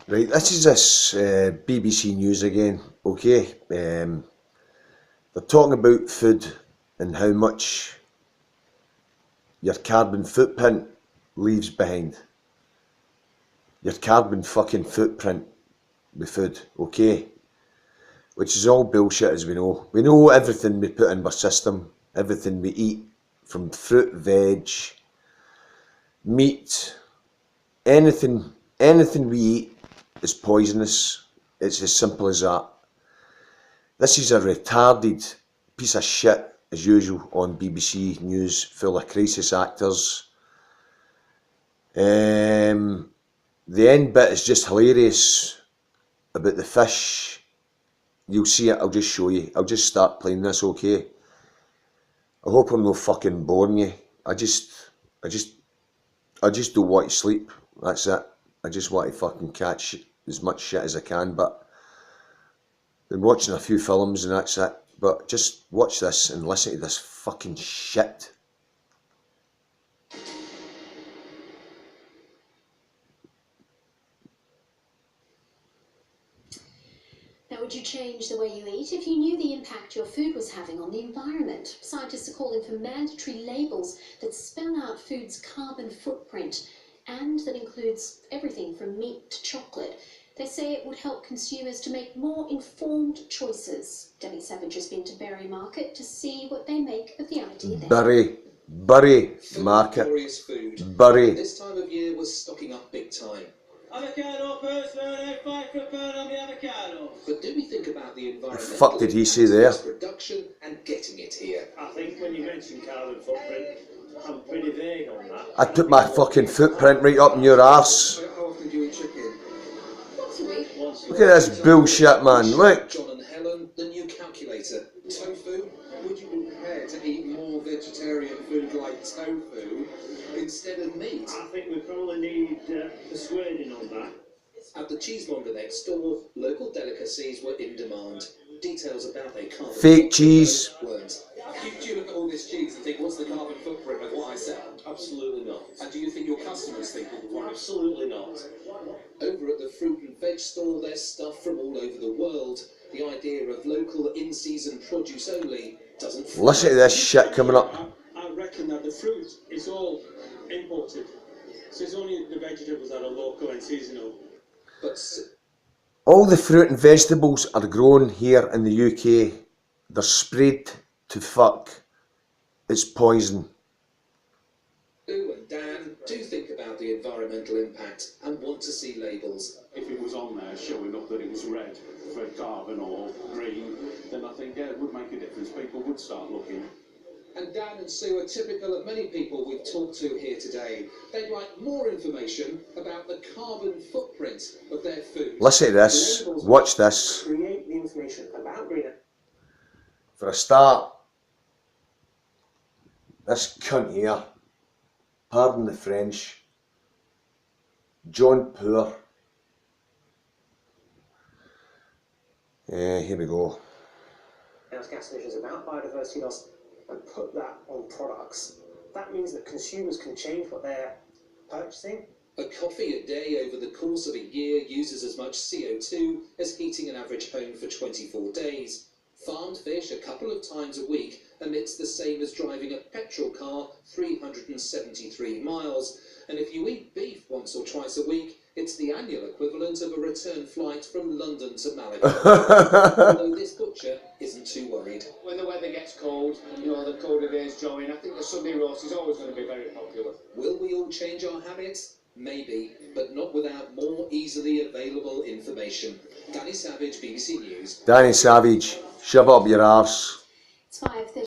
Right, this is BBC News again, okay? They're talking about food and how much your carbon footprint leaves behind. Your carbon fucking footprint with food, okay? Which is all bullshit, as we know. We know everything we put in our system, everything we eat, from fruit, veg, meat, anything we eat is poisonous. It's as simple as that. This is a retarded piece of shit, as usual, on BBC News, full of crisis actors. The end bit is just hilarious about the fish. You'll see it, I'll just show you. I'll just start playing this, okay? I hope I'm not fucking boring you. I just don't want to sleep. That's it. I just want to fucking catch as much shit as I can, but been watching a few films and that's it. But just watch this and listen to this fucking shit. Now, would you change the way you eat if you knew the impact your food was having on the environment? Scientists are calling for mandatory labels that spell out food's carbon footprint, and that includes everything from meat to chocolate. They say it would help consumers to make more informed choices. Danny Savage has been to Bury Market to see what they make of the idea there. Bury Market. Bury. This time of year was stocking up big time. Avocado first, £5 for a pound on the avocado. But do we think about the environment? The fuck did he say there? Production and getting it here. I think when you mention carbon footprint, I'm pretty vague on that. I put my fucking footprint right up in your arse. How often do you eat chicken? Once a week. Look at this bullshit, man. Look. John and Helen, the new calculator. Tofu? Would you be prepared to eat more vegetarian food like tofu instead of meat? I think we probably need persuading on that. At the cheesemonger next door, local delicacies were in demand. Details about their carbon Fake cheese. weren't. Do you look at all this cheese and think, what's the carbon footprint of what I sell? Absolutely not. And do you think your customers think, Absolutely not. over at the fruit and veg store, there's stuff from all over the world. The idea of local in-season produce only doesn't fly. Listen to this shit coming up. I reckon that the fruit is all imported. So it's only the vegetables that are local and seasonal. But All the fruit and vegetables are grown here in the UK. They're sprayed to fuck. It's poison. Sue and Dan do think about the environmental impact and want to see labels. If it was on there showing up that it was red for carbon or green, then I think, yeah, it would make a difference. People would start looking. And Dan and Sue are typical of many people we've talked to here today. They'd like more information about the carbon footprint of their food. Listen to this. Watch this. Create the information about greener. For a start, this cunt here, pardon the French, John Poor. Here we go. Gas emissions, about biodiversity loss, and put that on products. That means that consumers can change what they're purchasing. A coffee a day over the course of a year uses as much CO2 as heating an average home for 24 days. Farmed fish a couple of times a week emits the same as driving a petrol car 373 miles. And if you eat beef once or twice a week, it's the annual equivalent of a return flight from London to Malaga. Although this butcher isn't too worried. When the weather gets cold, the colder days join, I think the Sunday roast is always going to be very popular. Will we all change our habits? Maybe, but not without more easily available information. Danny Savage, BBC News. Danny Savage, shove up your arse. It's 5:30.